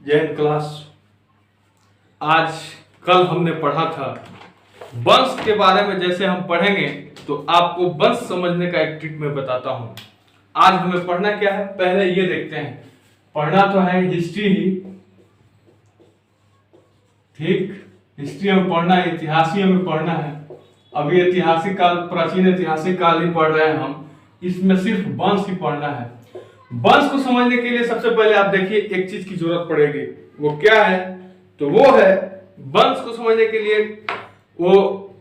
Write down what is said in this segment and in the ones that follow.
जय हिंद क्लास। आज कल हमने पढ़ा था वंश के बारे में। जैसे हम पढ़ेंगे तो आपको वंश समझने का एक ट्रिक मैं बताता हूं। आज हमें पढ़ना क्या है, पहले ये देखते हैं। पढ़ना तो है हिस्ट्री ही, ठीक। हिस्ट्री हमें पढ़ना है, इतिहास ही हमें पढ़ना है। अभी ऐतिहासिक काल, प्राचीन ऐतिहासिक काल ही पढ़ रहे हैं हम। इसमें सिर्फ वंश ही पढ़ना है। वंश को समझने के लिए सबसे पहले आप देखिए एक चीज की जरूरत पड़ेगी। वो क्या है? तो वो है, वंश को समझने के लिए वो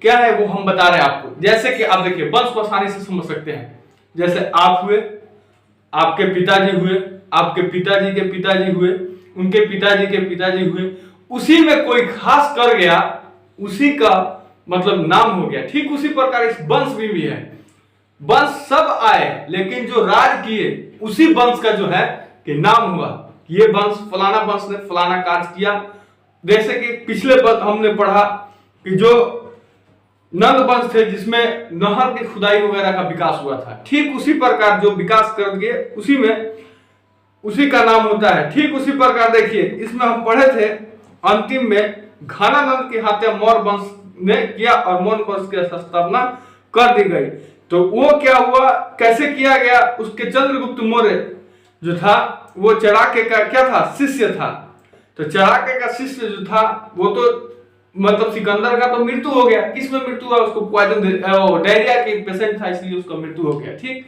क्या है वो हम बता रहे हैं आपको। जैसे कि आप देखिए वंश को आसानी से समझ सकते हैं। जैसे आप हुए, आपके पिताजी हुए, आपके पिताजी के पिताजी हुए, उनके पिताजी के पिताजी हुए, उसी में कोई खास कर गया, उसी का मतलब नाम हो गया। ठीक उसी प्रकार इस वंश भी है। वंश सब आए लेकिन जो राज किए उसी वंश का जो है कि नाम हुआ। ये वंश, फलाना वंश ने फलाना कार्य किया। जैसे कि पिछले हमने पढ़ा कि जो नंद वंश थे जिसमें नहर की खुदाई वगैरह का विकास हुआ था, ठीक उसी प्रकार जो विकास कर गए उसी में उसी का नाम होता है। ठीक उसी प्रकार देखिए इसमें हम पढ़े थे अंतिम में घनानंद की हत्या मौर्य वंश ने किया और मौर्य वंश की स्थापना कर दी गई। तो वो क्या हुआ, कैसे किया गया? उसके चंद्रगुप्त मौर्य जो था वो चड़ाके का क्या था, शिष्य था। तो चड़ाके का शिष्य जो था वो तो मतलब सिकंदर का तो मृत्यु हो गया। किसमें मृत्यु हुआ? उसको पॉइजन, डायरिया के पेशेंट था इसलिए उसका मृत्यु हो गया। ठीक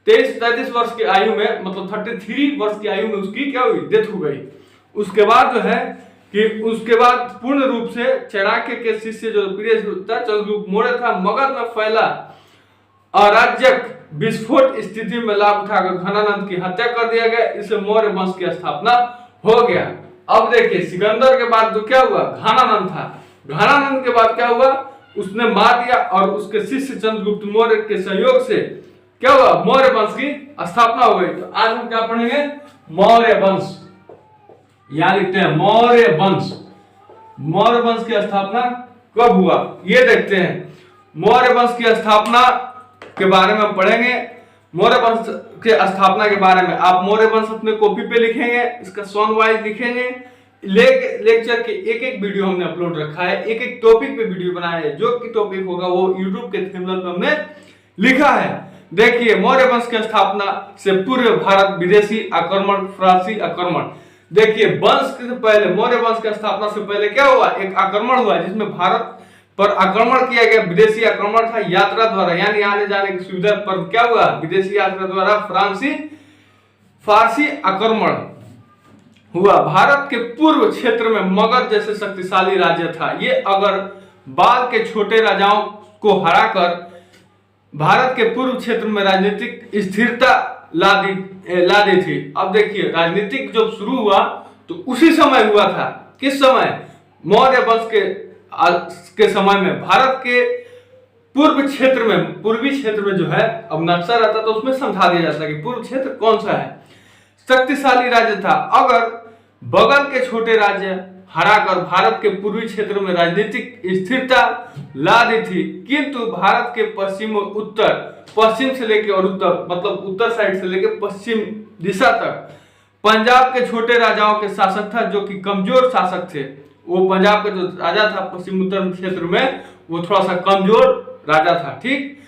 33 वर्ष की आयु में, मतलब 33 वर्ष की आयु में उसकी क्या हुई, डेथ हो गई। उसके बाद जो है कि उसके बाद पूर्ण रूप से चड़ाके के शिष्य जो प्रिय था चंद्रगुप्त मौर्य था, मगध में फैला अराजक विस्फोट स्थिति में लाभ उठाकर घनानंद की हत्या कर दिया गया। इससे मौर्य वंश की स्थापना हो गया। अब देखिए सिकंदर के बाद तो क्या हुआ, घनानंद था। घनानंद के बाद क्या हुआ, उसने मार दिया और उसके शिष्य चंद्रगुप्त मौर्य के सहयोग से क्या हुआ, मौर्य वंश की स्थापना हो गई। तो आज हम क्या पढ़ेंगे, मौर्य वंश। यहां लिखते हैं मौर्य वंश। मौर्य वंश की स्थापना कब हुआ ये देखते हैं। मौर्य वंश की स्थापना के बारे में हम पढ़ेंगे। मौर्य वंश के स्थापना के बारे में आप मौर्य वंश अपने कॉपी पे लिखेंगे, इसका सॉन वाइज लिखेंगे। लेक्चर के एक एक वीडियो हमने अपलोड रखा है, एक एक टॉपिक पे वीडियो बनाया है। जो कि टॉपिक होगा वो यूट्यूब के थंबनेल पे हमने लिखा है। देखिए मौर्य वंश की स्थापना से पूर्व भारत विदेशी आक्रमण, फ्रांसी आक्रमण। देखिए वंश से पहले, मौर्य वंश की स्थापना से पहले क्या हुआ, एक आक्रमण हुआ जिसमें भारत पर आक्रमण किया गया। विदेशी आक्रमण था यात्रा द्वारा, यानी आने जाने की सुविधा पर क्या हुआ, विदेशी यात्रा द्वारा फारसी आक्रमण हुआ। भारत के पूर्व क्षेत्र में मगध जैसे शक्तिशाली राज्य था। ये अगर बाल के छोटे राजाओं को हराकर भारत के पूर्व क्षेत्र में राजनीतिक स्थिरता ला दी थी। अब देखिए राजनीतिक जब शुरू हुआ तो उसी समय हुआ था। किस समय? मौर्य वंश के समय में भारत के पूर्व क्षेत्र में, पूर्वी क्षेत्र में जो है, अब नक्शा रहता तो उसमें समझा दिया जाता कि पूर्व क्षेत्र कौन सा है, शक्तिशाली राज्य था। अगर बगल के छोटे राज्य हराकर भारत के पूर्वी क्षेत्र में राजनीतिक स्थिरता ला दी थी, किंतु भारत के पश्चिम उत्तर, पश्चिम से लेकर और उत्तर मतलब उत्तर साइड से लेकर पश्चिम दिशा तक पंजाब के छोटे राजाओं के शासक था जो कि कमजोर शासक थे। वो पंजाब का जो राजा था पश्चिम उत्तर क्षेत्र में, वो थोड़ा सा कमजोर राजा था। ठीक,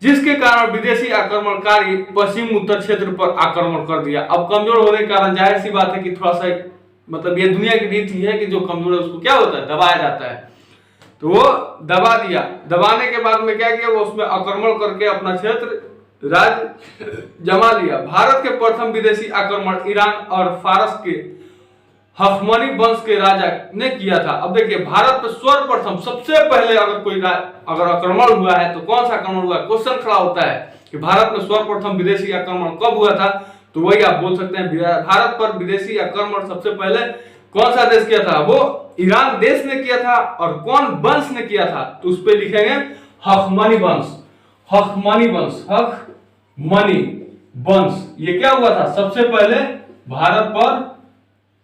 जिसके कारण विदेशी आक्रमणकारी पश्चिम उत्तर क्षेत्र पर आक्रमण कर दिया। अब कमजोर होने के कारण जाहिर सी बात है कि थोड़ा सा मतलब ये दुनिया की रीति है कि जो कमजोर है उसको क्या होता है, दबाया जाता है। तो वो दबा दिया। दबाने के बाद में क्या किया, वो उसमें आक्रमण करके अपना क्षेत्र राज्य जमा लिया। भारत के प्रथम विदेशी आक्रमण ईरान और फारस के हखमनी वंश के राजा ने किया था। अब देखिए भारत पर सर्वप्रथम सबसे पहले अगर आक्रमण हुआ है तो कौन सा आक्रमण हुआ, क्वेश्चन खड़ा होता है कि भारत में सर्वप्रथम विदेशी आक्रमण कब हुआ था। तो वही आप बोल सकते हैं भारत पर विदेशी आक्रमण सबसे पहले कौन सा देश किया था, वो ईरान देश ने किया था। और कौन वंश ने किया था, तो उस पर लिखेंगे हखमनी वंश। हखमनी वंश, हखमनी वंश, ये क्या हुआ था, सबसे पहले भारत पर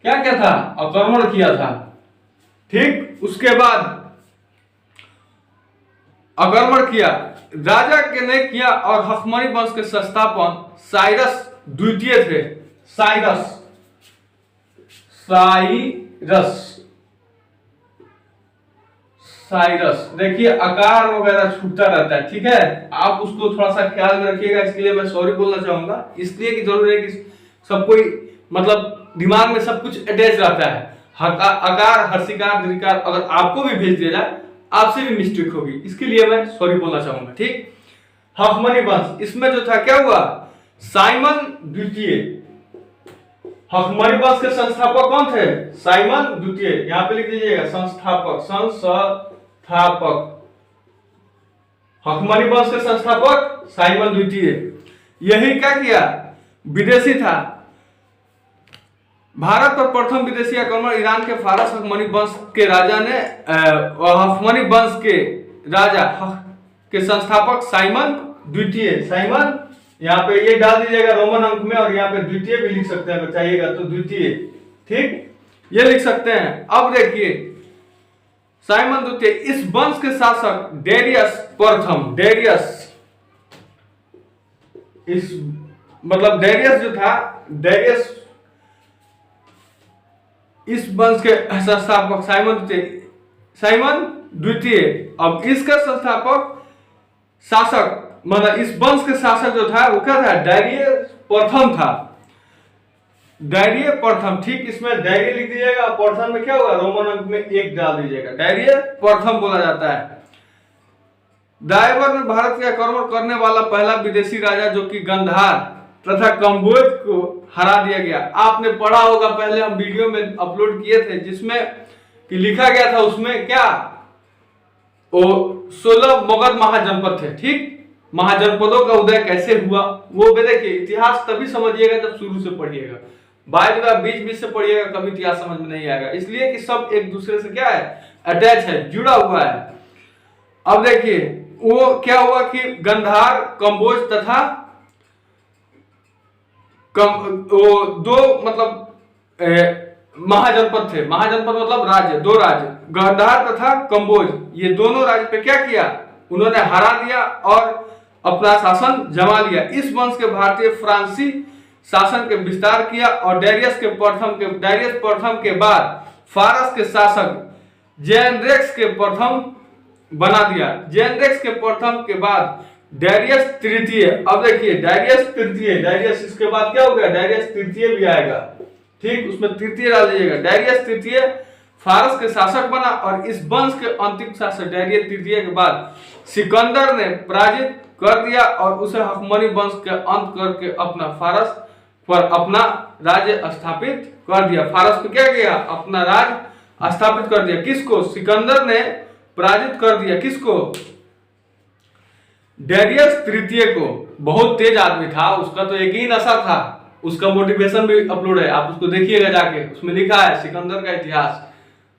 क्या था, आक्रमण किया था। ठीक, उसके बाद आक्रमण किया राजा के ने किया और हखमनी वंश के संस्थापन साइरस द्वितीय थे। साइरस। साइरस देखिए आकार वगैरह छूटता रहता है, ठीक है, आप उसको थोड़ा सा ख्याल में रखिएगा। इसके लिए मैं सॉरी बोलना चाहूंगा, इसलिए कि जरूरी है कि सब कोई मतलब दिमाग में सब कुछ अटैच रहता है। आकार, हर्षिकार, दीर्घिकार अगर आपको भी भेज दिया जाए आपसे भी मिस्टेक होगी, इसके लिए मैं सॉरी बोलना चाहूंगा, ठीक। हफमनी वंश, इसमें जो था क्या हुआ, साइमन द्वितीय। हफमनी वंश के संस्थापक कौन थे, साइमन द्वितीय। यहां पे लिख लीजिएगा संस्थापक। हफमनी वंश के संस्थापक साइमन द्वितीय। यही क्या किया, विदेशी था। भारत पर प्रथम विदेशी आक्रमण ईरान के फारस हफमनी वंश के राजा ने हफमनी वंश के राजा के संस्थापक साइमन द्वितीय। साइमन यहाँ पे ये डाल दीजिएगा रोमन अंक में, और यहाँ पे द्वितीय भी लिख सकते हैं, अगर चाहिएगा तो द्वितीय, ठीक, ये लिख सकते हैं। अब देखिए साइमन द्वितीय, इस वंश के शासक डेरियस प्रथम। डेरियस, इस मतलब डेरियस जो था, डेरियस इस वंश के संस्थापक साइमन द्वितीय। साइमन द्वितीय, अब इसका संस्थापक शासक मतलब इस वंश के शासक जो था वो क्या था, डायरियस प्रथम था। डायरियस प्रथम, ठीक, इसमें डायरियस लिख दीजिएगा, प्रथम में क्या होगा, रोमन अंक में 1 डाल दीजिएगा। डायरियस प्रथम बोला जाता है। दाइवर में भारत के आक्रमण करने वाला पहला विदेशी राजा जो कि गंधार तथा कंबोज को हरा दिया गया। आपने पढ़ा होगा, पहले हम वीडियो में अपलोड किए थे जिसमें कि लिखा गया था उसमें क्या, वो 16 मगध महाजनपद थे, ठीक। महाजनपदों का उदय कैसे हुआ वो देखिए, इतिहास तभी समझिएगा जब शुरू से पढ़िएगा, बाद में बीच से पढ़िएगा कभी इतिहास समझ में नहीं आएगा, इसलिए कि सब एक दूसरे से क्या है, अटैच है, जुड़ा हुआ है। अब देखिए वो क्या हुआ कि गंधार, कंबोज तथा वो 2 मतलब महाजनपद थे। महाजनपद मतलब राज्य, 2 राज्य, गंधार तथा कंबोज, ये दोनों राज्य पे क्या किया, उन्होंने हरा दिया और अपना शासन जमा लिया। इस वंश के भारतीय फ्रांसी शासन के विस्तार किया और डायरियस प्रथम के बाद फारस के शासक जेनरेक्स के प्रथम बना दिया। जेनरेक्स के प्रथम के बाद डायरियस तृतीय। अब देखिए डायरियस तृतीय, डायरियस इसके बाद क्या हो गया, डायरियस तृतीय भी आएगा, ठीक, उसमें तृतीय डाल दीजिएगा। डायरियस तृतीय फारस के शासक बना और इस वंश के अंतिम शासक डायरियस तृतीय के बाद सिकंदर ने पराजित कर दिया और उसे हफमनी वंश के अंत करके अपना फारस पर अपना राज्य स्थापित कर दिया। फारस पे क्या किया, अपना राज्य स्थापित कर दिया। किसको, सिकंदर ने पराजित कर दिया, किसको, डायरियस तृतीय को। बहुत तेज आदमी था, उसका तो एक ही नशा था, उसका मोटिवेशन भी अपलोड है, आप उसको देखिएगा जाके, उसमें लिखा है सिकंदर का इतिहास।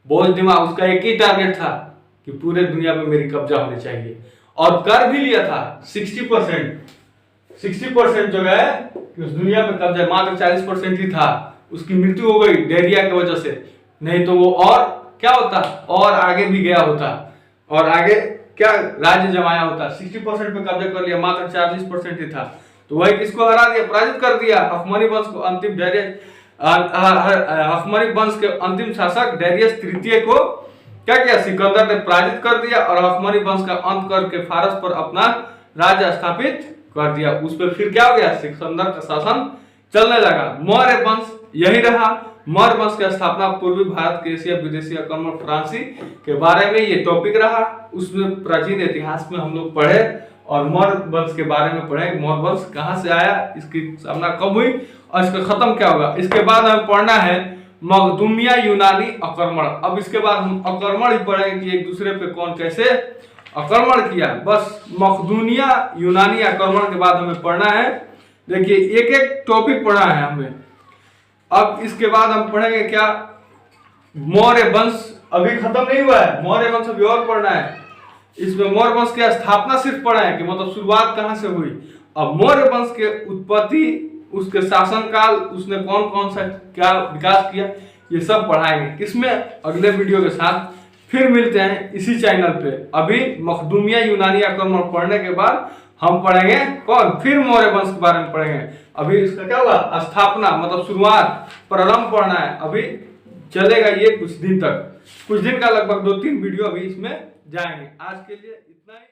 बहुत दिमाग, उसका एक ही टारगेट था कि पूरे दुनिया पे मेरी कब्जा होनी चाहिए, और कर भी लिया था। 60% जो है कि उस दुनिया पे कब्जा, मात्र 40% ही था। उसकी मृत्यु हो गई डायरिया की वजह से, नहीं तो वो और क्या होता, और आगे भी गया होता, और आगे क्या राज्य जमाया होता। 60% पे कब्जा कर लिया, मात्र 40% ही था, तो वही किसको हरा दिया, पराजित कर दिया। हफमनी वंश को अंतिम हफमनी वंश के अंतिम शासक डायरियस तृतीय को क्या किया, सिकंदर ने पराजित कर दिया और हफमनी वंश का अंत करके फारस पर अपना राज्य स्थापित कर दिया। उस पर फिर क्या हो गया, सिकंदर का शासन चलने लगा। मौर्य वंश यही रहा। मौर्य वंश की स्थापना पूर्वी भारत के एशिया विदेशी आक्रमण फ्रांसी के बारे में ये टॉपिक रहा। उसमें प्राचीन इतिहास में हम लोग पढ़े और मौर्य वंश के बारे में पढ़े, मौर्य वंश कहाँ से आया, इसकी स्थापना कब हुई और इसका खत्म क्या होगा। इसके बाद हमें पढ़ना है मखदूमिया यूनानी आक्रमण। अब इसके बाद हम आक्रमण ही पढ़ेंगे कि एक दूसरे पे कौन कैसे आक्रमण किया। बस मखदूमिया यूनानी आक्रमण के बाद हमें पढ़ना है। देखिए एक एक टॉपिक पढ़ा है हमें। अब इसके बाद हम पढ़ेंगे क्या, मौर्य वंश अभी खत्म नहीं हुआ है, मौर्य वंश अभी और पढ़ना है। इसमें मौर्य वंश की स्थापना सिर्फ पढ़ा है कि मतलब शुरुआत कहां से हुई। अब मौर्य वंश के उत्पत्ति, उसके शासनकाल, उसने कौन कौन सा क्या विकास किया, ये सब पढ़ाएंगे। किसमें, अगले वीडियो के साथ फिर मिलते हैं इसी चैनल पे। अभी मखदूमिया यूनानी आक्रमण पढ़ने के बाद हम पढ़ेंगे कौन, फिर मौर्य वंश के बारे में पढ़ेंगे। अभी इसका क्या हुआ, स्थापना मतलब शुरुआत, प्रारंभ पढ़ना है। अभी चलेगा ये कुछ दिन तक, कुछ दिन का लगभग 2-3 वीडियो अभी इसमें जाएंगे। आज के लिए इतना ही।